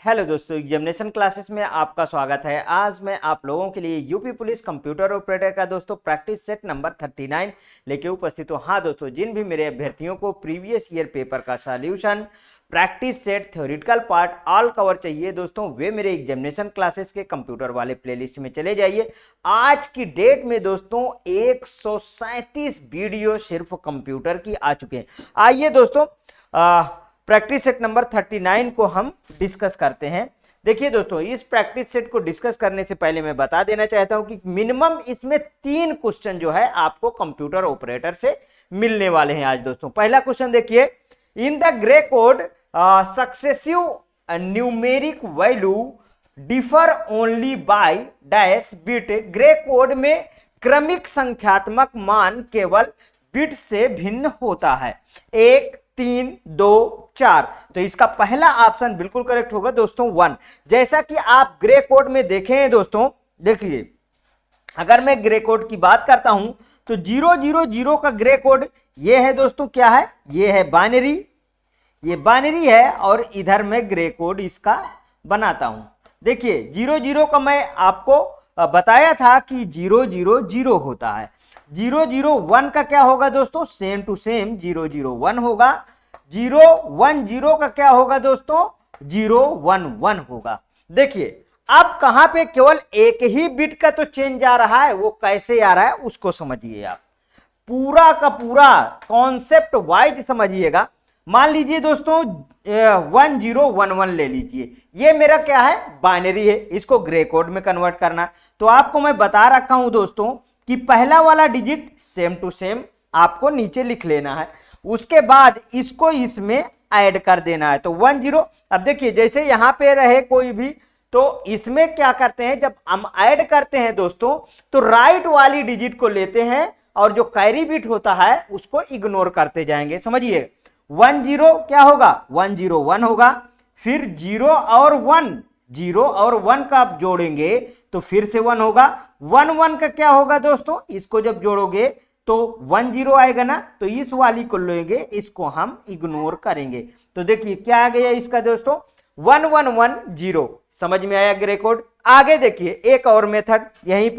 Hello दोस्तों, examination classes में आपका स्वागत है। आज मैं आप लोगों के लिए यूपी पुलिस कंप्यूटर ऑपरेटर का दोस्तों प्रैक्टिस सेट नंबर 39 लेके उपस्थित हूँ। हाँ दोस्तों, जिन भी मेरे अभ्यर्थियों को प्रीवियस ईयर पेपर का solution, practice set, theoretical part all cover चाहिए दोस्तों, वे मेरे एग्जामिनेशन क्लासेस के कंप्यूटर वाले प्लेलिस्ट में चले जाइए। आज की डेट में दोस्तों 137 वीडियो सिर्फ कंप्यूटर की आ चुके हैं। आइए दोस्तों प्रैक्टिस सेट नंबर 39 को हम डिस्कस करते हैं। देखिए दोस्तों, इस प्रैक्टिस सेट को डिस्कस करने से पहले मैं बता देना चाहता हूं कि मिनिमम इसमें 3 क्वेश्चन जो है आपको कंप्यूटर ऑपरेटर से मिलने वाले हैं आज दोस्तों। पहला क्वेश्चन देखिए, in the grey code successive numeric value differ only by dash bit. Grey code में क्रमिक संख्यात्मक मान केवल बिट से भिन्न होता है। 1, 3, 2, 4। तो इसका पहला ऑप्शन बिल्कुल करेक्ट होगा दोस्तों 1। जैसा कि आप ग्रे कोड में देखे हैं दोस्तों, देखिए अगर मैं ग्रे कोड की बात करता हूं तो 000 का ग्रे कोड ये है दोस्तों, क्या है, ये है बाइनरी, ये बाइनरी है और इधर मैं ग्रे कोड इसका बनाता हूं। देखिए 00 का मैं आपको बताया था कि 000 होता है। 001 का क्या होगा दोस्तों, सेम टू सेम 001 होगा। 010 का क्या होगा दोस्तों, 011 होगा। देखिए अब कहां पे केवल एक ही बिट का तो चेंज आ रहा है, वो कैसे आ रहा है उसको समझिए। आप पूरा का पूरा कॉन्सेप्ट वाइज समझिएगा। मान लीजिए दोस्तों 1011 ले लीजिए, ये मेरा क्या है, बाइनरी है, इसको ग्रे कोड में कन्वर्ट करना। तो आपको मैं बता रखा हूं दोस्तों कि पहला वाला डिजिट सेम टू सेम आपको नीचे लिख लेना है, उसके बाद इसको इसमें ऐड कर देना है। तो 10। अब देखिए जैसे यहां पे रहे कोई भी, तो इसमें क्या करते हैं, जब हम ऐड करते हैं दोस्तों तो राइट वाली डिजिट को लेते हैं और जो कैरी बिट होता है उसको इग्नोर करते जाएंगे। समझिए 10 क्या होगा, 101 होगा। फिर 0 और 1 का आप जोड़ेंगे तो फिर से 1 होगा। 11 का क्या होगा दोस्तों, इसको जब जोड़ोगे तो 10 आएगा ना, तो इस वाली को लेंगे, इसको हम इग्नोर करेंगे। तो देखिए क्या आ गया इसका दोस्तों, 1110। समझ में आया ग्रे कोड। आगे देखिए एक और मेथड, यहीं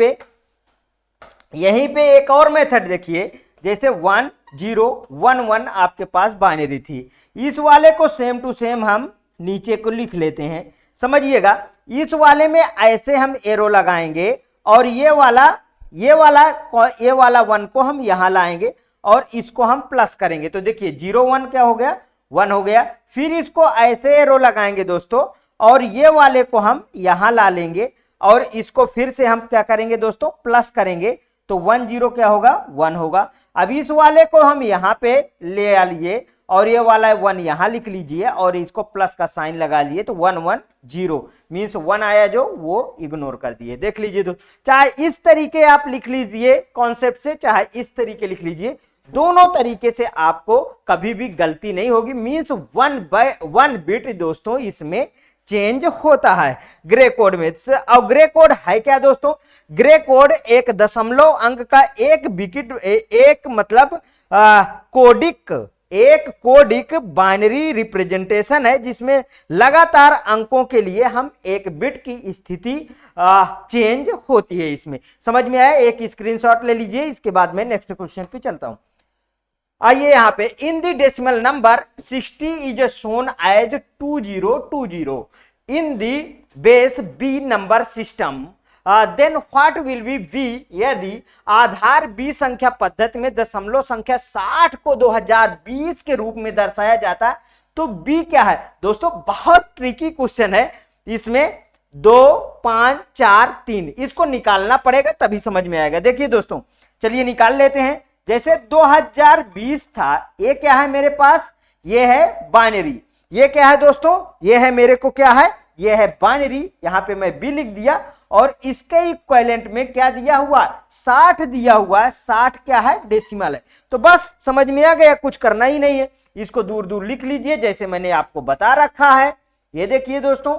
पे एक और मेथड देखिए, जैसे 1011 आपके पास बाइनरी थी, इस वाले को सेम टू सेम हम नीचे को लिख लेते हैं। समझिएगा इस वाले में ऐसे हम एरो लगाएंगे और ये वाला 1 को हम यहां लाएंगे और इसको हम प्लस करेंगे। तो देखिए 01 क्या हो गया, 1 हो गया। फिर इसको ऐसे एरो लगाएंगे दोस्तों और ये वाले को हम यहां ला लेंगे और इसको फिर से हम क्या करेंगे दोस्तों, प्लस करेंगे। तो 10 क्या होगा, 1 होगा। अब इस वाले को हम यहां पे ले आइए और ये वाला 1 यहां लिख लीजिए और इसको प्लस का साइन लगा लिए, तो 110 मीन्स 1 आया जो वो इग्नोर कर दिए। देख लीजिए तो चाहे इस तरीके आप लिख लीजिए कॉन्सेप्ट से, चाहे इस तरीके लिख लीजिए, दोनों तरीके से आपको कभी भी गलती नहीं होगी। मीन्स 1 बिट दोस्तों इसमें चेंज होता है ग्रे कोड में। और ग्रे कोड है क्या दोस्तों, ग्रे कोड एक दशमलव अंक का एक मतलब कोडिक बाइनरी रिप्रेजेंटेशन है, जिसमें लगातार अंकों के लिए हम एक बिट की स्थिति चेंज होती है इसमें। समझ में आया। एक स्क्रीनशॉट ले लीजिए, इसके बाद मैं नेक्स्ट क्वेश्चन पे चलता हूं। आइए यहां पे, in the decimal number 60 is shown as 2020 in the base B number system, then what will be यदि आधार बी संख्या पद्धति में दशमलव संख्या 60 को 2020 के रूप में दर्शाया जाता है तो बी क्या है दोस्तों। बहुत ट्रिकी क्वेश्चन है, इसमें 2, 5, 4, 3 इसको निकालना पड़ेगा तभी समझ में आएगा। देखिए दोस्तों चलिए निकाल लेते हैं। जैसे 2020 था, ये क्या है मेरे पास, ये है बाइनरी। ये क्या है दोस्तों, ये है मेरे को क्या है, ये है बाइनरी। यहां पे मैं बी लिख दिया और इसके इक्विवेलेंट में क्या दिया हुआ, 60 दिया हुआ है। 60 क्या है, डेसिमल है। तो बस समझ में आ गया, कुछ करना ही नहीं है, इसको दूर दूर लिख लीजिए जैसे मैंने आपको बता रखा है। ये देखिए दोस्तों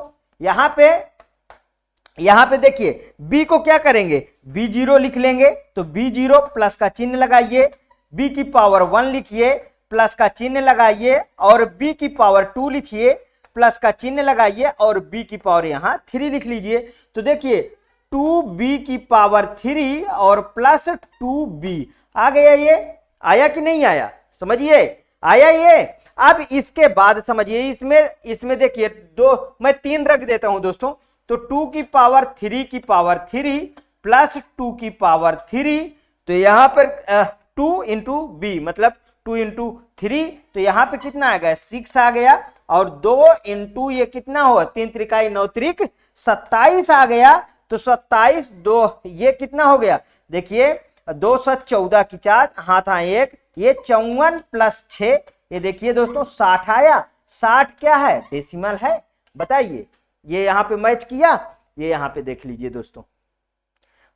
यहां पे देखिए बी को क्या करेंगे, B0 लिख लेंगे। तो B0 प्लस का चिन्ह लगाइए, B की पावर 1 लिखिए, प्लस का चिन्ह लगाइए और B की पावर 2 लिखिए। प्लस का चिन्ह लगाइए और b की पावर यहां 3 लिख लीजिए। तो देखिए 2b की पावर 3 और प्लस 2b आ गया। ये आया कि नहीं आया, समझिए आया ये। अब इसके बाद समझिए इसमें देखिए मैं 3 रख देता हूं दोस्तों। तो 2 की पावर 3 की पावर 3 प्लस 2 की पावर 3, तो यहां पर 2 इंटू बी मतलब 2 इंटू 3, तो यहां पे कितना आ गया 6 आ गया। और 2 इंटू ये कितना हुआ 3 त्रिकाई 9 त्रिक 27 आ गया। तो 27 2 ये कितना हो गया, देखिए 2 7 14 की 4 हाथ आए 1, ये 54 प्लस 6, ये देखिए दोस्तों 60 आया। 60 क्या है, डेसिमल है, बताइए। ये यहां पे मैच किया, ये यहां पे देख लीजिए दोस्तों,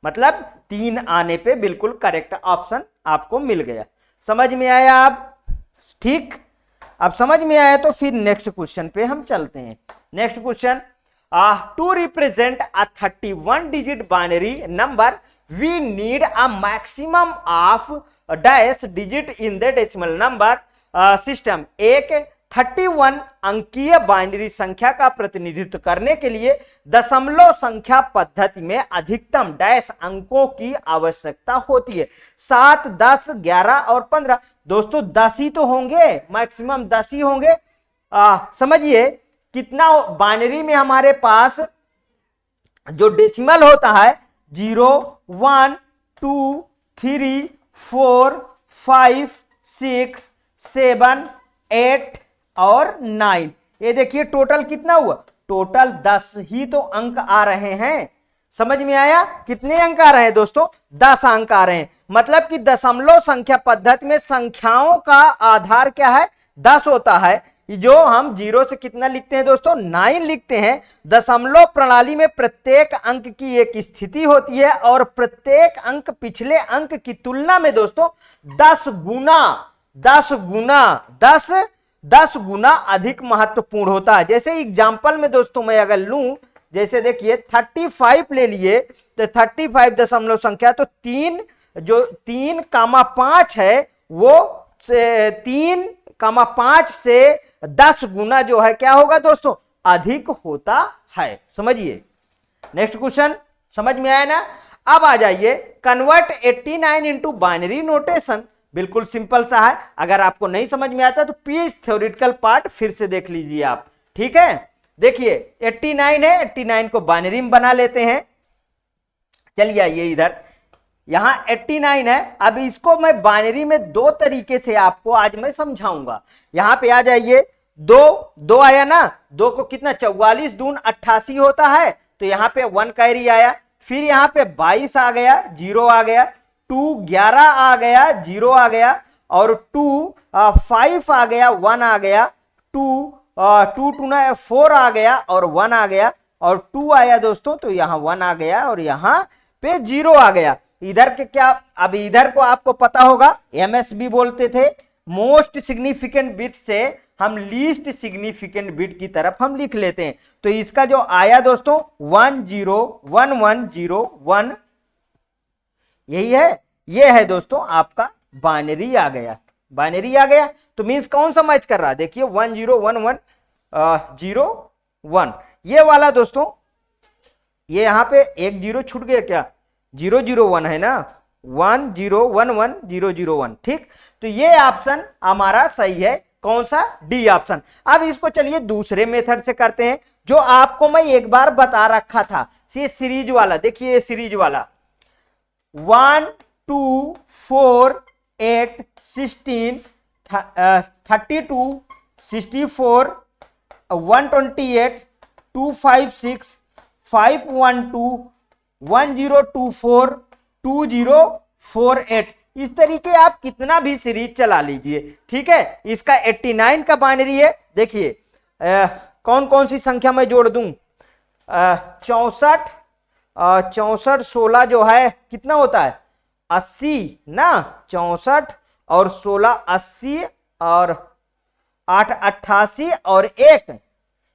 मतलब 3 आने पे बिल्कुल करेक्ट ऑप्शन आपको मिल गया। समझ में आया आप, ठीक। अब समझ में आया तो फिर नेक्स्ट क्वेश्चन पे हम चलते हैं। Next question, to represent a 31 digit binary number we need a maximum of dash digit in the decimal number system. एक 31 अंकीय बाइनरी संख्या का प्रतिनिधित्व करने के लिए दशमलव संख्या पद्धति में अधिकतम डैश अंकों की आवश्यकता होती है। 7 10 11 और 15, दोस्तों 10 ही तो होंगे, मैक्सिमम 10 ही होंगे। समझिए कितना बाइनरी में हमारे पास जो डेसिमल होता है 0 1 2 3 4 5 6 7 8 और 9, ये देखिए टोटल कितना हुआ, टोटल 10 ही तो अंक आ रहे हैं। समझ में आया, कितने अंक आ रहे हैं दोस्तों, 10 अंक आ रहे हैं। मतलब कि दशमलव संख्या पद्धति में संख्याओं का आधार क्या है, 10 होता है। जो हम 0 से कितना लिखते हैं दोस्तों, 9 लिखते हैं। दशमलव प्रणाली में प्रत्येक अंक की एक स्थिति होती है और प्रत्येक अंक पिछले अंक की तुलना में दोस्तों 10 गुना अधिक महत्वपूर्ण होता है। जैसे एग्जाम्पल में दोस्तों मैं अगर लूं, जैसे देखिए 35 ले लिए, तो 35 दशमलव संख्या, तो 3,5 है वो 3,5 से 10 गुना जो है क्या होगा दोस्तों, अधिक होता है। समझिए नेक्स्ट क्वेश्चन, समझ में आया ना। अब आ जाइए कन्वर्ट 89 इंटू बाइनरी नोटेशन। बिल्कुल सिंपल सा है, अगर आपको नहीं समझ में आता तो प्लीज थ्योरेटिकल पार्ट फिर से देख लीजिए आप, ठीक है। देखिए 89 है, 89 को बाइनरी में बना लेते हैं। चलिए आइए इधर, यहां 89 है। अब इसको मैं बाइनरी में 2 तरीके से आपको आज मैं समझाऊंगा। यहां पे आ जाइए, 2 आया ना, 2 को कितना 44 दून 88 होता है, तो यहां पे 1 कैरी आया। फिर यहां पे 22 आ गया, 0 आ गया। 2 11 आ गया, 0 आ गया। और 2 5 आ गया, 1 आ गया। 2 2 4 आ गया और 1 आ गया। और 2 आया दोस्तों, तो यहां 1 आ गया और यहां पे 0 आ गया। इधर के क्या, अब इधर को आपको पता होगा MSB बोलते थे, मोस्ट सिग्निफिकेंट बिट से हम लीस्ट सिग्निफिकेंट बिट की तरफ हम लिख लेते हैं। तो इसका जो आया दोस्तों 1 0 1 1 0 1, यही है, ये है दोस्तों आपका बाइनरी आ गया। बाइनरी आ गया तो मींस कौन सा मैच कर रहा है, देखिए 1 0 1 1 0 1, ये वाला दोस्तों, ये यहां पे एक 0 छूट गया क्या, 0 0 1 है ना, 1 0 1 1 0 0 1, ठीक। तो ये ऑप्शन हमारा सही है, कौन सा, डी ऑप्शन। अब इसको चलिए दूसरे मेथड से करते हैं, जो आपको मैं एक बार बता रखा था, ये सीरीज वाला। देखिए ये सीरीज वाला 1 2 4 8 16 32 64 128 256 512 1024 2048, इस तरीके आप कितना भी सीरीज चला लीजिए, ठीक है। इसका 89 का बाइनरी है। देखिए कौन कौन सी संख्या मैं जोड़ दूं, 64 64 16 जो है कितना होता है 80 ना, 64 और 16 80 और 8 88 और 1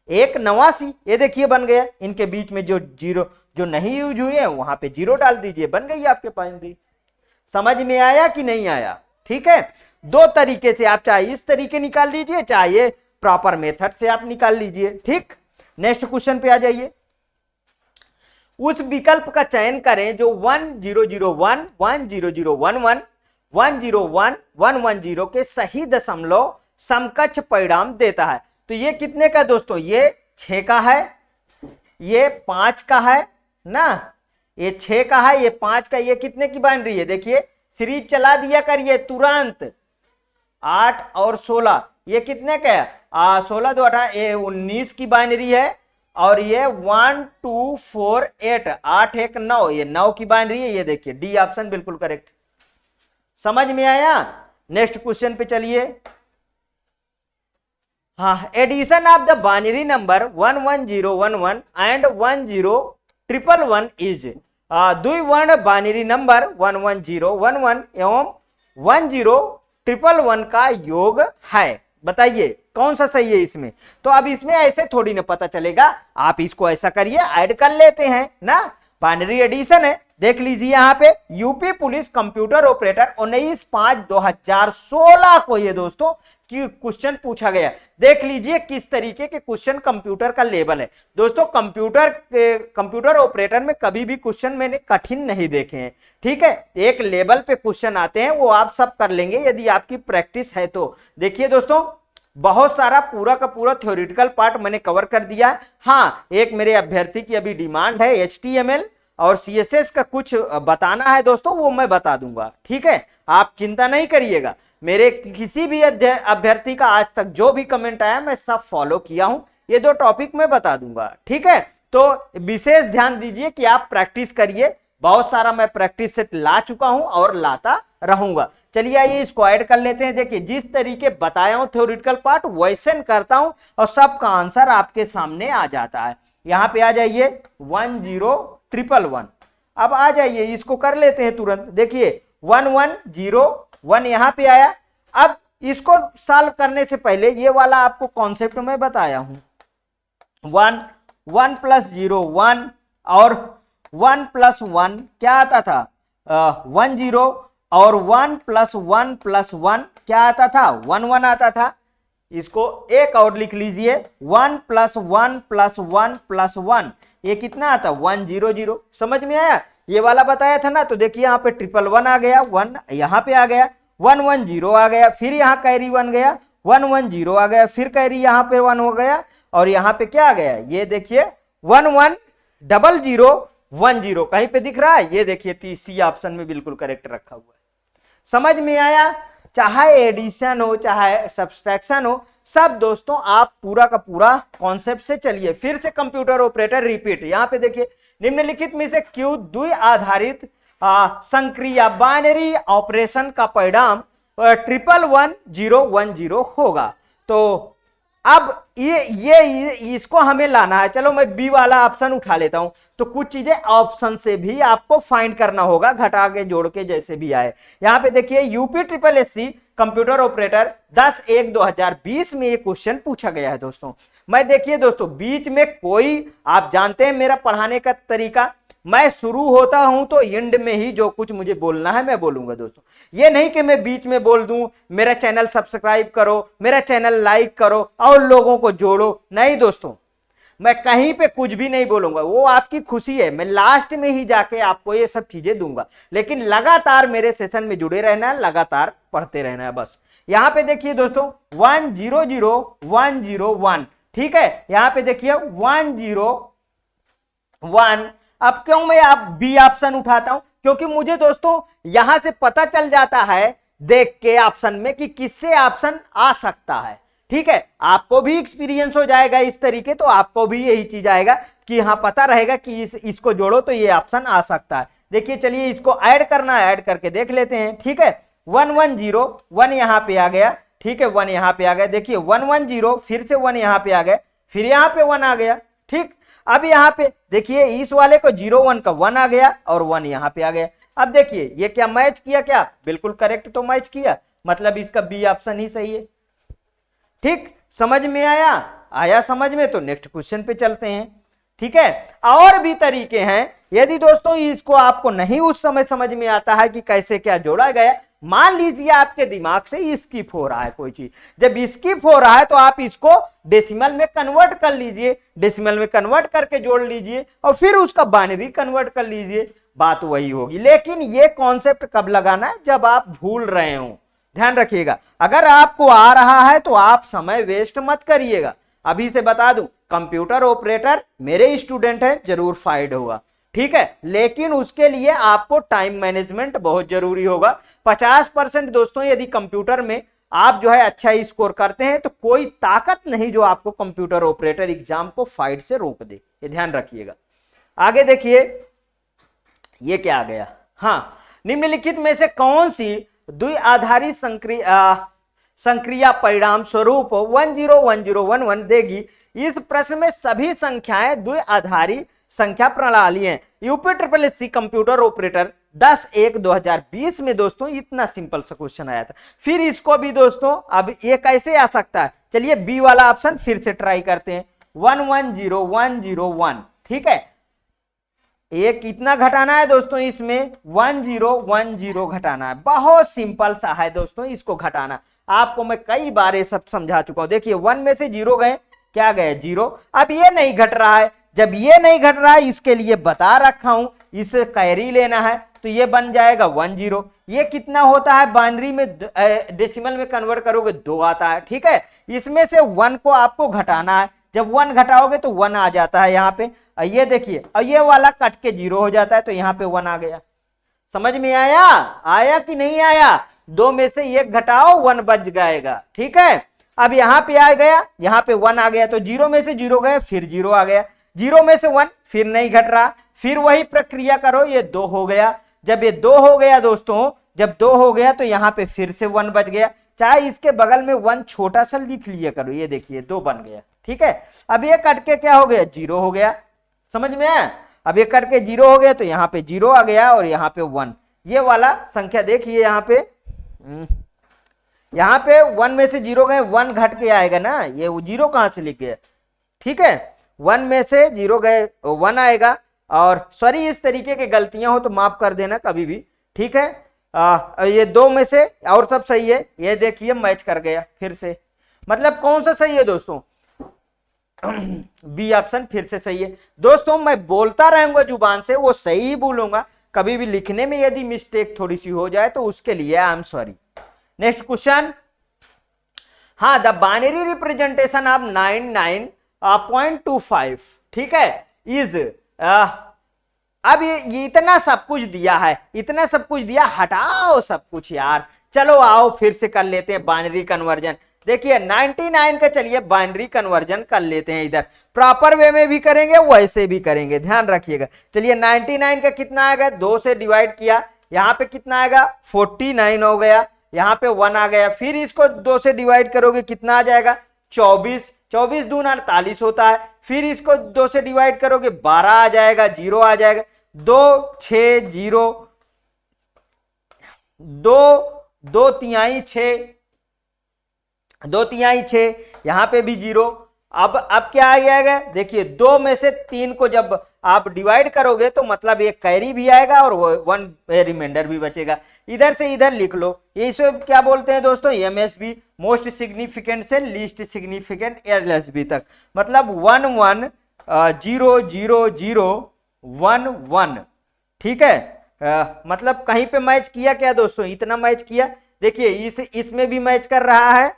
89, ये देखिए बन गया। इनके बीच में जो 0 जो नहीं यूज हुए हैं वहां पे 0 डाल दीजिए, बन गई आपके बाइनरी। समझ में आया कि नहीं आया, ठीक है। 2 तरीके से आप चाहे इस तरीके निकाल लीजिए, चाहे प्रॉपर मेथड से आप निकाल लीजिए। ठीक, नेक्स्ट क्वेश्चन पे आ जाइए। उस विकल्प का चयन करें जो 1001, 10011, 101110 के सही दशमलव समकक्ष परिणाम देता है। तो ये कितने का दोस्तों, ये 6 का है, ये 5 का है ना, ये 6 का है, ये 5 का, ये कितने की बाइनरी है, देखिए सीरीज चला दिया करिए तुरंत। 8 और 16 ये कितने का है, 16 2 18, ये 19 की बाइनरी है, और ये 1 2 4 8, 8 1 9, ये 9 की बाइनरी है। ये देखिए डी ऑप्शन बिल्कुल करेक्ट। समझ में आया? नेक्स्ट क्वेश्चन पे चलिए। हाँ, addition of the binary number 11011 and 10111 is, द्विवर्ण बाइनरी नंबर 11011 एवं 10111 का योग है। बताइए कौन सा सही है इसमें? तो अब इसमें ऐसे थोड़ी ना पता चलेगा, आप इसको ऐसा करिए, ऐड कर लेते हैं ना, बाइनरी एडिशन है। देख लीजिए यहाँ पे यूपी पुलिस कंप्यूटर ऑपरेटर 19/5/2016 को ये दोस्तों कि क्वेश्चन पूछा गया। देख लीजिए किस तरीके के क्वेश्चन कंप्यूटर का लेवल है दोस्तों। कंप्यूटर ऑपरेटर में कभी भी क्वेश्चन मैंने कठिन नहीं देखे हैं। ठीक है, एक लेवल पे क्वेश्चन आते हैं, वो आप सब कर लेंगे यदि आपकी प्रैक्टिस है तो। देखिए दोस्तों, बहुत सारा पूरा का पूरा थ्योरेटिकल पार्ट मैंने कवर कर दिया है। हाँ, एक मेरे अभ्यर्थी की अभी डिमांड है HTML और CSS का कुछ बताना है दोस्तों, वो मैं बता दूंगा। ठीक है, आप चिंता नहीं करिएगा। मेरे किसी भी अभ्यर्थी का आज तक जो भी कमेंट आया मैं सब फॉलो किया हूं, ये 2 टॉपिक मैं बता दूंगा। ठीक है, तो विशेष ध्यान दीजिए कि आप प्रैक्टिस करिए। बहुत सारा मैं प्रैक्टिस सेट ला चुका हूं और लाता रहूंगा। चलिए आइए इसको ऐड कर लेते हैं। देखिए जिस तरीके बताया हूं थ्योरेटिकल पार्ट वैसे करता हूं और सबका आंसर आपके सामने आ जाता है। यहां पे आ जाइए 10111, अब आ जाइए इसको कर लेते हैं तुरंत। देखिए 1101 यहां पे आया। अब इसको सॉल्व करने से पहले ये वाला आपको कॉन्सेप्ट में बताया हूं, 1 1 + 0 1 और 1 + 1 क्या आता था, 1 0, और 1 + 1 + 1 क्या आता था, 1 1 आता था। इसको एक और लिख लीजिए, 1 + 1 + 1 + 1 ये कितना आता, 100। समझ में आया? ये वाला बताया था ना। तो देखिए यहाँ पे 111 आ गया, 1 यहाँ पे आ गया, 110 आ गया, फिर यहाँ कैरी 1 गया, 110 आ गया, फिर कैरी यहाँ पे 1 हो गया, और यहाँ पे क्या आ गया, ये देखिए 110010 कहीं पे दिख रहा है, ये देखिए C ऑप्शन में बिल्कुल करेक्ट रखा हुआ है। समझ में आया? चाहे एडिशन हो चाहे सब्सट्रैक्शन हो, सब दोस्तों आप पूरा का पूरा कॉन्सेप्ट से चलिए। फिर से कंप्यूटर ऑपरेटर रिपीट, यहाँ पे देखिए निम्नलिखित में से क्यों द्वि आधारित संक्रिया बाइनरी ऑपरेशन का परिणाम 111010 होगा। तो अब ये इसको हमें लाना है। चलो मैं बी वाला ऑप्शन उठा लेता हूं। तो कुछ चीजें ऑप्शन से भी आपको फाइंड करना होगा, घटा के जोड़ के जैसे भी आए। यहां पे देखिए UPSSC कंप्यूटर ऑपरेटर 10/1/2020 में ये क्वेश्चन पूछा गया है दोस्तों। मैं देखिए दोस्तों बीच में कोई, आप जानते हैं मेरा पढ़ाने का तरीका, मैं शुरू होता हूं तो एंड में ही जो कुछ मुझे बोलना है मैं बोलूंगा दोस्तों। ये नहीं कि मैं बीच में बोल दूं मेरा चैनल सब्सक्राइब करो, मेरा चैनल लाइक करो और लोगों को जोड़ो, नहीं दोस्तों, मैं कहीं पे कुछ भी नहीं बोलूंगा, वो आपकी खुशी है। मैं लास्ट में ही जाके आपको ये सब चीजें दूंगा, लेकिन लगातार मेरे सेशन में जुड़े रहना है, लगातार पढ़ते रहना है बस। यहां पे देखिए दोस्तों 100101, ठीक है, यहां पे देखिए 101। अब क्यों मैं आप बी ऑप्शन उठाता हूं, क्योंकि मुझे दोस्तों यहां से पता चल जाता है देख के ऑप्शन में कि किससे ऑप्शन आ सकता है। ठीक है, आपको भी एक्सपीरियंस हो जाएगा इस तरीके, तो आपको भी यही चीज आएगा कि यहां पता रहेगा कि इसको जोड़ो तो ये ऑप्शन आ सकता है। देखिए चलिए इसको ऐड करना है, ऐड करके देख लेते हैं। ठीक है, 110 यहां पे आ गया, ठीक है, 1 यहां पे आ गया। देखिए 110 फिर से 1 यहां पे आ गया, फिर यहां पे 1 आ गया। ठीक, अब यहां पे देखिए इस वाले को 01 का 1 आ गया और 1 यहां पे आ गया। अब देखिए ये क्या मैच किया, क्या बिल्कुल करेक्ट तो मैच किया, मतलब इसका बी ऑप्शन ही सही है। ठीक, समझ में आया समझ में? तो नेक्स्ट क्वेश्चन पे चलते हैं। ठीक है, और भी तरीके हैं। यदि दोस्तों इसको आपको नहीं उस समय समझ में आता है कि कैसे क्या जोड़ा गया, मान लीजिए आपके दिमाग से स्किप हो रहा है कोई चीज, जब स्किप हो रहा है तो आप इसको डेसिमल में कन्वर्ट कर लीजिए, डेसिमल में कन्वर्ट करके जोड़ लीजिए और फिर उसका बाइनरी कन्वर्ट कर लीजिए, बात वही होगी। लेकिन ये कॉन्सेप्ट कब लगाना है, जब आप भूल रहे हो, ध्यान रखिएगा। अगर आपको आ रहा है तो आप समय वेस्ट मत करिएगा। अभी से बता दूं, कंप्यूटर ऑपरेटर मेरे स्टूडेंट है, जरूर फाइड होगा, ठीक है, लेकिन उसके लिए आपको टाइम मैनेजमेंट बहुत जरूरी होगा। 50% दोस्तों यदि कंप्यूटर में आप जो है अच्छा स्कोर करते हैं तो कोई ताकत नहीं जो आपको कंप्यूटर ऑपरेटर एग्जाम को फाइट से रोक दे, ये ध्यान रखिएगा। आगे देखिए ये क्या आ गया, हाँ, निम्नलिखित में से कौन सी द्विआधारी संक्रिया परिणाम स्वरूप 101011 देगी। इस प्रश्न में सभी संख्याएं द्विआधारी संख्या प्रणाली हैं। UP triple SC computer operator 10/1/2020 में दोस्तों इतना सिंपल सा क्वेश्चन आया था। फिर इसको भी दोस्तों अब ये कैसे आ सकता है, चलिए बी वाला ऑप्शन फिर से ट्राई करते हैं, 110101, ठीक है, एक कितना घटाना है दोस्तों, इसमें 1010 घटाना है, बहुत सिंपल सा है दोस्तों इसको घटाना। आपको मैं कई बार ये सब समझा चुका हूं। देखिए 1 में से 0 गए, क्या गए 0। अब ये नहीं घट रहा है, जब ये नहीं घट रहा है इसके लिए बता रखा हूं, इसे कैरी लेना है तो ये बन जाएगा 10। ये कितना होता है, बाइनरी में डेसिमल में कन्वर्ट करोगे 2 आता है, ठीक है। इसमें से 1 को आपको घटाना है, जब 1 घटाओगे तो 1 आ जाता है यहाँ पे। ये देखिए, और ये वाला कट के 0 हो जाता है तो यहाँ पे 1 आ गया। समझ में आया, आया कि नहीं आया, 2 में से 1 घटाओ 1 बच जाएगा, ठीक है। अब यहाँ पे आ गया, यहाँ पे 1 आ गया तो 0 में से 0 गए, फिर 0 आ गया, 0 में से 1 फिर नहीं घट रहा, फिर वही प्रक्रिया करो, ये 2 हो गया। जब ये 2 हो गया दोस्तों, जब 2 हो गया तो यहाँ पे फिर से 1 बच गया, चाहे इसके बगल में 1 छोटा सा लिख लिया करो, ये देखिए 2 बन गया, ठीक है। अब ये कट के क्या हो गया, 0 हो गया, समझ में आया। अब ये कट के 0 हो गया तो यहाँ पे 0 आ गया और यहाँ पे 1, ये वाला संख्या देखिए यहाँ पे 1 में से 0 गए, 1 घट के आएगा ना, ये 0 कहां से लिख गया, ठीक है। 1 में से 0 गए 1 आएगा, और सॉरी इस तरीके की गलतियां हो तो माफ कर देना कभी भी, ठीक है। ये 2 में से और सब सही है, ये देखिए मैच कर गया फिर से, मतलब कौन सा सही है दोस्तों, बी ऑप्शन फिर से सही है। दोस्तों मैं बोलता रहूंगा जुबान से, वो सही ही बोलूंगा, कभी भी लिखने में यदि मिस्टेक थोड़ी सी हो जाए तो उसके लिए I am sorry. Next question, हाँ, द बाइनरी रिप्रेजेंटेशन ऑफ 99.25, ठीक है, इज अब ये इतना सब कुछ दिया है, इतना सब कुछ दिया, हटाओ सब कुछ यार, चलो आओ फिर से कर लेते हैं बाइनरी कन्वर्जन। देखिए 99 का चलिए बाइनरी कन्वर्जन कर लेते हैं, इधर प्रॉपर वे में भी करेंगे वैसे भी करेंगे, ध्यान रखिएगा। चलिए 99 का कितना आएगा, 2 से डिवाइड किया, यहाँ पे कितना आएगा 49 हो गया, यहाँ पे 1 आ गया, फिर इसको 2 से डिवाइड करोगे कितना आ जाएगा 24, 24 दूना 48 होता है, फिर इसको 2 से डिवाइड करोगे 12 आ जाएगा, 0 आ जाएगा, 2 6 0 2 तिहाई 6, 2 तिहाई 6, यहाँ पे भी 0। अब क्या आ जाएगा, देखिए 2 में से 3 को जब आप डिवाइड करोगे तो मतलब ये कैरी भी आएगा और 1 रिमाइंडर भी बचेगा, इधर से इधर लिख लो। ये इसे क्या बोलते हैं दोस्तों, एमएसबी, मोस्ट सिग्निफिकेंट से लीस्ट सिग्निफिकेंट एलएसबी तक, मतलब 1 1 0 0 0 1 1, ठीक है। मतलब कहीं पे मैच किया क्या दोस्तों, इतना मैच किया, देखिए इसमें भी मैच कर रहा है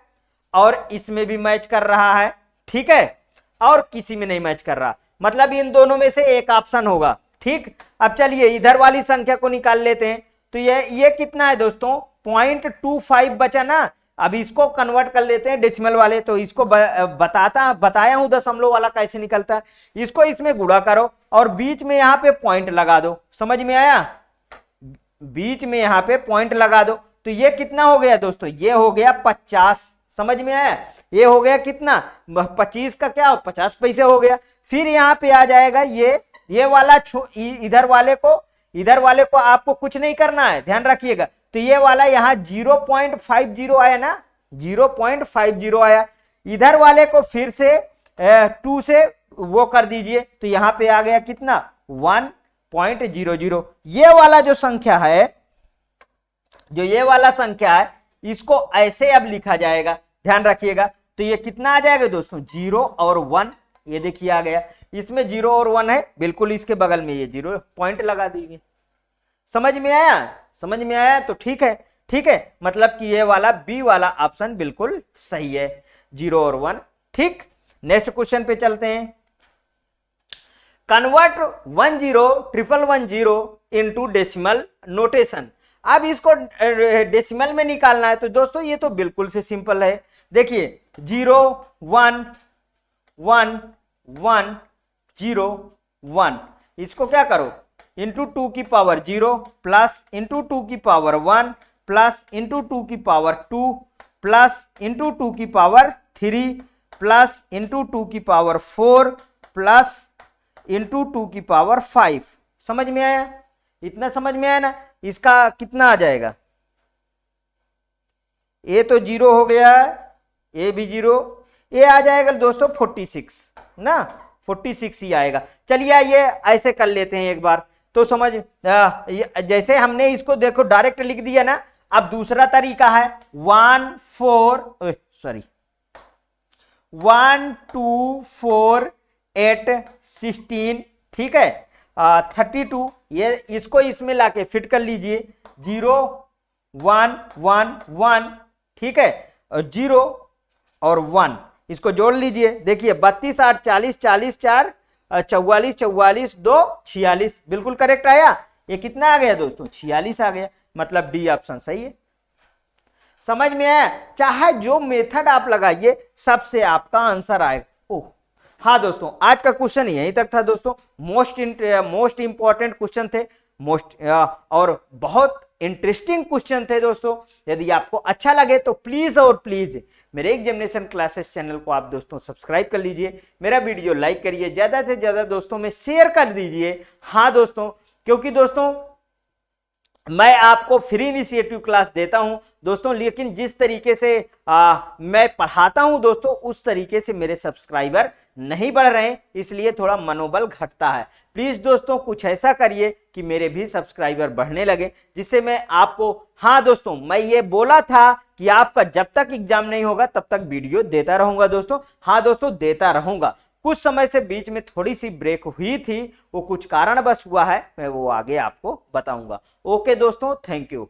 और इसमें भी मैच कर रहा है, ठीक है, और किसी में नहीं मैच कर रहा, मतलब इन दोनों में से एक ऑप्शन होगा, ठीक। अब चलिए इधर वाली संख्या को निकाल लेते हैं, तो ये कितना है दोस्तों 0.25 बचा ना। अब इसको कन्वर्ट कर लेते हैं डेसिमल वाले, तो इसको बताया हूं दशमलव वाला कैसे निकलता है, इसको इसमें गुणा करो और बीच में यहाँ पे पॉइंट लगा दो, समझ में आया, बीच में यहाँ पे पॉइंट लगा दो, तो ये कितना हो गया दोस्तों, ये हो गया 50, समझ में आया, ये हो गया कितना 25 का क्या 50 पैसे हो गया। फिर यहाँ पे आ जाएगा ये वाला, इधर वाले को आपको कुछ नहीं करना है, ध्यान रखिएगा। तो ये वाला यहाँ 0.50 आया ना, 0.50 आया, इधर वाले को फिर से 2 से वो कर दीजिए, तो यहाँ पे आ गया कितना 1.00। ये वाला जो संख्या है जो ये वाला संख्या है इसको ऐसे अब लिखा जाएगा, ध्यान रखिएगा। तो ये कितना आ जाएगा दोस्तों, 0 और 1, ये देखिए आ गया। इसमें 0 और 1 है, बिल्कुल इसके बगल में ये 0 पॉइंट लगा दीजिए। समझ में आया, समझ में आया तो ठीक है, ठीक है, मतलब कि ये वाला बी वाला ऑप्शन बिल्कुल सही है, 0 और 1। ठीक, नेक्स्ट क्वेश्चन पे चलते हैं। Convert 10 into decimal notation. अब इसको डेसिमल में निकालना है, तो दोस्तों ये तो बिल्कुल से सिंपल है। देखिए 0 1 1 1 0 1, इसको क्या करो, इंटू 2 की पावर 0 प्लस इंटू 2 की पावर 1 प्लस इंटू 2 की पावर 2 प्लस इंटू 2 की पावर 3 प्लस इंटू 2 की पावर 4 प्लस इंटू 2 की पावर 5। समझ में आया, इतना समझ में आया ना। इसका कितना आ जाएगा, ए तो 0 हो गया, ए भी 0, ए आ जाएगा दोस्तों 46 ना, 46 ही आएगा। चलिए ये ऐसे कर लेते हैं एक बार, तो समझ जैसे हमने इसको देखो डायरेक्ट लिख दिया ना। अब दूसरा तरीका है 1 2 4 8 16, ठीक है, 32, ये इसको इसमें लाके फिट कर लीजिए, 0 1 1 1, ठीक है, 0 और 1 इसको जोड़ लीजिए। देखिए 32 8 40 40 4 44 44 2 46, बिल्कुल करेक्ट आया। ये कितना आ गया दोस्तों, 46 आ गया, मतलब डी ऑप्शन सही है। समझ में आया, चाहे जो मेथड आप लगाइए सबसे आपका आंसर आएगा। ओह हाँ दोस्तों, आज का क्वेश्चन यहीं तक था दोस्तों। मोस्ट इंपॉर्टेंट क्वेश्चन थे, और बहुत इंटरेस्टिंग क्वेश्चन थे दोस्तों। यदि आपको अच्छा लगे तो प्लीज और प्लीज मेरे एग्जामिनेशन क्लासेस चैनल को आप दोस्तों सब्सक्राइब कर लीजिए, मेरा वीडियो लाइक करिए, ज्यादा से ज्यादा दोस्तों में शेयर कर दीजिए। हाँ दोस्तों, क्योंकि दोस्तों मैं आपको फ्री इनिशिएटिव क्लास देता हूं दोस्तों, लेकिन जिस तरीके से मैं पढ़ाता हूं दोस्तों, उस तरीके से मेरे सब्सक्राइबर नहीं बढ़ रहे हैं, इसलिए थोड़ा मनोबल घटता है। प्लीज दोस्तों कुछ ऐसा करिए कि मेरे भी सब्सक्राइबर बढ़ने लगे, जिससे मैं आपको, हाँ दोस्तों मैं ये बोला था कि आपका जब तक एग्जाम नहीं होगा तब तक वीडियो देता रहूंगा दोस्तों। हाँ दोस्तों देता रहूंगा। कुछ समय से बीच में थोड़ी सी ब्रेक हुई थी, वो कुछ कारणवश हुआ है, मैं वो आगे आपको बताऊंगा। ओके दोस्तों, थैंक यू।